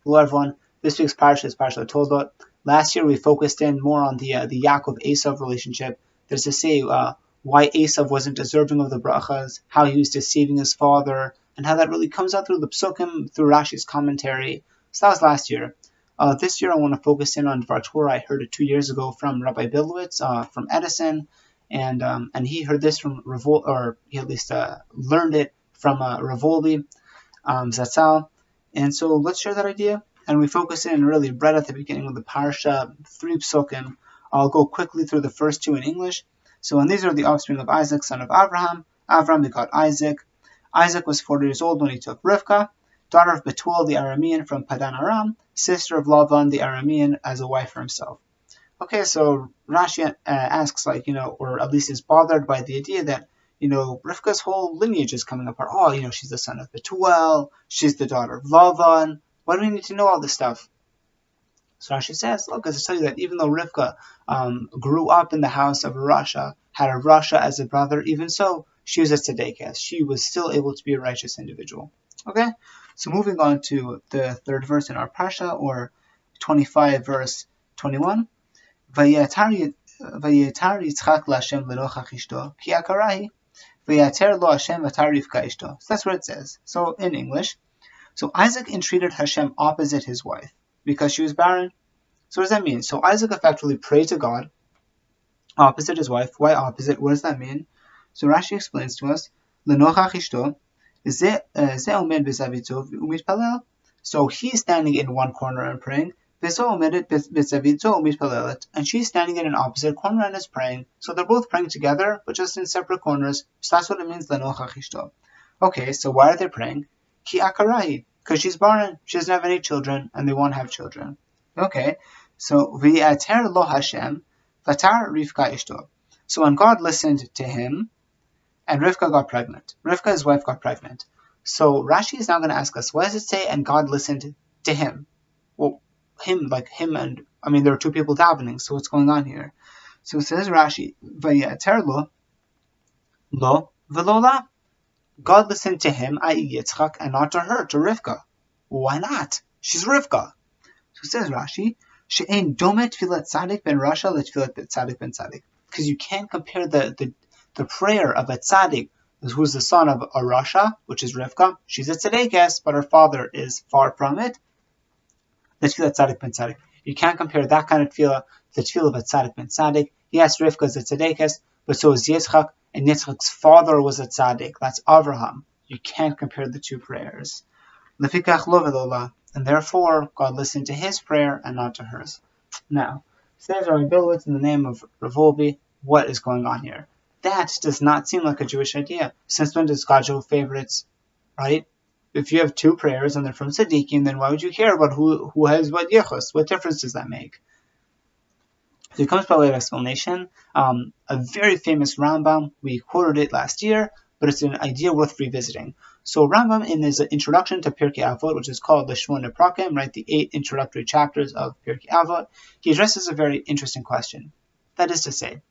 Hello everyone, this week's parsha is Parsha Toldot. Last year we focused in more on the Yaakov-Esav relationship. That is to say, why Esav wasn't deserving of the brachas, how he was deceiving his father, and how that really comes out through the psukim, through Rashi's commentary. So that was last year. This year I want to focus in on dvar Torah. I heard it 2 years ago from Rabbi Billowitz from Edison, and he heard this from Rav Wolbe, or he at least learned it from Rav Wolbe, Zatzal. And so let's share that idea. And we focus in really right at the beginning of the parsha, 3 psukim. I'll go quickly through the first 2 in English. So, and these are the offspring of Isaac, son of Abraham. Abraham begot Isaac. Isaac was 40 years old when he took Rivkah, daughter of Bethuel the Aramean from Padan Aram, sister of Lavan the Aramean, as a wife for himself. Okay, so Rashi asks, or at least is bothered by the idea that, Rivka's whole lineage is coming apart. Oh, she's the son of Bethuel, she's the daughter of Lavan. Why do we need to know all this stuff? So Rashi says, look, as I tell you that even though Rivka grew up in the house of a Rasha, had a Rasha as a brother, even so, she was a tzedekah. She was still able to be a righteous individual. Okay? So moving on to the 3rd verse in our parsha, or 25 verse 21. Vayetar Yitzchak LaHashem lenochach ishto, ki akarahi, vayeter lo Hashem vatar Rivka ishto. So that's what it says. So in English, so Isaac entreated Hashem opposite his wife, because she was barren. So what does that mean? So Isaac effectively prayed to God opposite his wife. Why opposite? What does that mean? So Rashi explains to us, Lenochach ishto, ze omed b'zavito u'mitpalel. So he's standing in one corner and praying, v'zo omedet b'zavito u'mitpalelet, and she's standing in an opposite corner and is praying. So they're both praying together, but just in separate corners. So that's what it means, Lenochach ishto. Okay, so why are they praying? Ki akarahi, because she's barren, she doesn't have any children, and they won't have children. Okay, so v'yater lo Hashem, vatar Rivka ishto. So when God listened to him, and Rivka got pregnant. Rivka, his wife, got pregnant. So Rashi is now going to ask us, what does it say, and God listened to him? Well, him, and, there are 2 people davening, so what's going on here? So it says Rashi, v'yater lo v'lo la. God listened to him, i.e. Yitzchak, and not to her, to Rivka. Why not? She's Rivka. So says Rashi, she'ein domet tfilat tzadik ben rasha letfilat tzadik ben tzadik. Because you can't compare the prayer of a tzaddik, who's the son of a rasha, which is Rivka. She's a tzaddikas, but her father is far from it. Letfilat tzadik ben tzadik. You can't compare that kind of tefillah, the tefillah of a tzaddik ben tzadik. Yes, Rivka is a tzaddikas, but so is Yitzchak. And Yitzchak's father was a tzaddik. That's Avraham. You can't compare the 2 prayers. Lefikach lo v'lo la. And therefore, God listened to his prayer and not to hers. Now, says Rabbi Billowitz in the name of Rav Wolbe, what is going on here? That does not seem like a Jewish idea. Since when does God show favorites? Right? If you have 2 prayers and they're from tzaddikim, then why would you care about who has what yichus? What difference does that make? So it comes by way of explanation. A very famous Rambam, we quoted it last year, but it's an idea worth revisiting. So Rambam, in his introduction to Pirkei Avot, which is called the Shmona Prakim, right, the 8 introductory chapters of Pirkei Avot, he addresses a very interesting question. That is to say,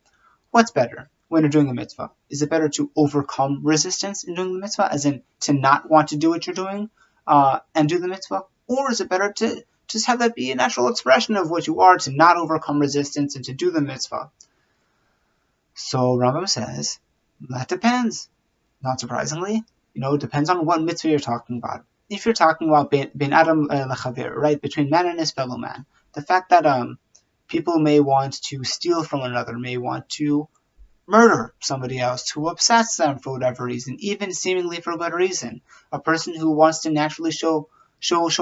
what's better when you're doing a mitzvah? Is it better to overcome resistance in doing the mitzvah, as in to not want to do what you're doing and do the mitzvah? Or is it better to just have that be a natural expression of what you are, to not overcome resistance and to do the mitzvah? So Rambam says, that depends. Not surprisingly, it depends on what mitzvah you're talking about. If you're talking about ben adam lechaver, right, between man and his fellow man, the fact that people may want to steal from one another, may want to murder somebody else who upsets them for whatever reason, even seemingly for a good reason, a person who wants to naturally show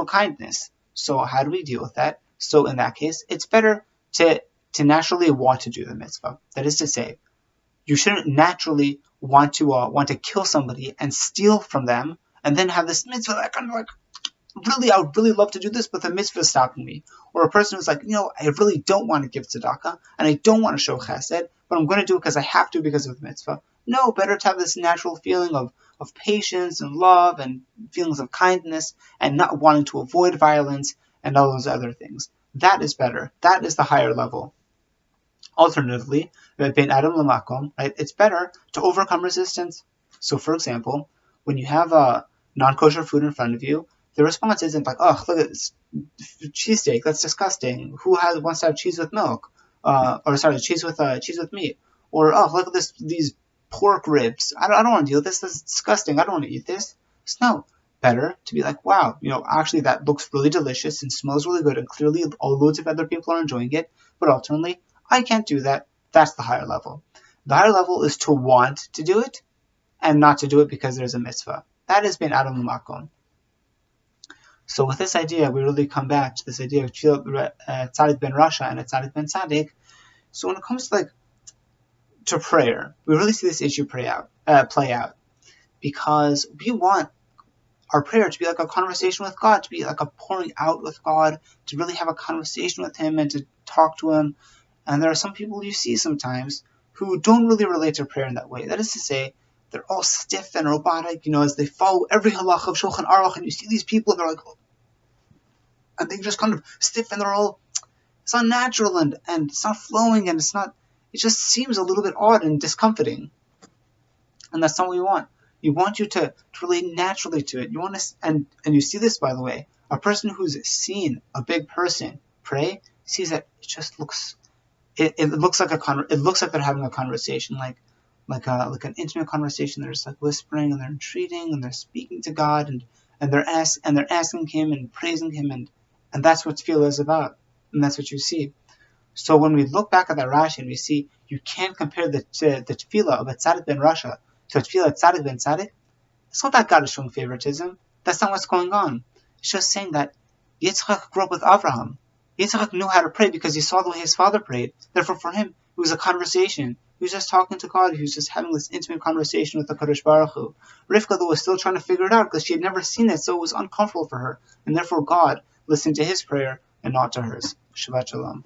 kindness. So how do we deal with that? So in that case, it's better to naturally want to do the mitzvah. That is to say, you shouldn't naturally want to kill somebody and steal from them, and then have this mitzvah that kind of like, really, I would really love to do this, but the mitzvah is stopping me. Or a person who's like, I really don't want to give tzedakah, and I don't want to show chesed, but I'm going to do it because I have to because of the mitzvah. No, better to have this natural feeling of patience and love and feelings of kindness, and not wanting to avoid violence and all those other things. That is better. That is the higher level. Alternatively, ben adam lemakom, right? It's better to overcome resistance. So, for example, when you have a non-kosher food in front of you, the response isn't like, oh, look at this cheesesteak, that's disgusting. Who wants to have cheese with milk? Cheese with meat. Or, oh, look at these pork ribs. I don't want to deal with this. This is disgusting. I don't want to eat this. So no, better to be like, wow, actually that looks really delicious and smells really good, and clearly loads of other people are enjoying it. But ultimately, I can't do that. That's the higher level. The higher level is to want to do it and not to do it because there's a mitzvah. That has been Adam Makom. So with this idea, we really come back to this idea of Tzaddik ben Rasha and a Tzaddik ben Tzaddik. So when it comes to prayer, we really see this issue play out, because we want our prayer to be like a conversation with God, to be like a pouring out with God, to really have a conversation with Him and to talk to Him. And there are some people you see sometimes who don't really relate to prayer in that way. That is to say, they're all stiff and robotic, as they follow every halach of Shulchan Aruch, and you see these people, and they're like, and they just kind of stiff, and it's unnatural, and it's not flowing, and it just seems a little bit odd and discomforting. And that's not what we want. We want you to relate naturally to it. You want to, and you see this, by the way, a person who's seen a big person pray sees that it just looks, it looks like they're having a conversation, like an intimate conversation. They're just like whispering, and they're entreating, and they're speaking to God, and they're asking Him and praising Him, and that's what tefillah is about, and that's what you see. So when we look back at that Rashi and we see you can't compare the tefillah of a tzaddik ben Rasha to a tefillah of tzaddik ben tzaddik, it's not that God is showing favoritism. That's not what's going on. It's just saying that Yitzchak grew up with Avraham. Yitzchak knew how to pray because he saw the way his father prayed. Therefore, for him, it was a conversation. He was just talking to God. He was just having this intimate conversation with the Kadosh Baruch Hu. Rivka, though, was still trying to figure it out because she had never seen it, so it was uncomfortable for her. And therefore, God listened to his prayer and not to hers. Shabbat Shalom.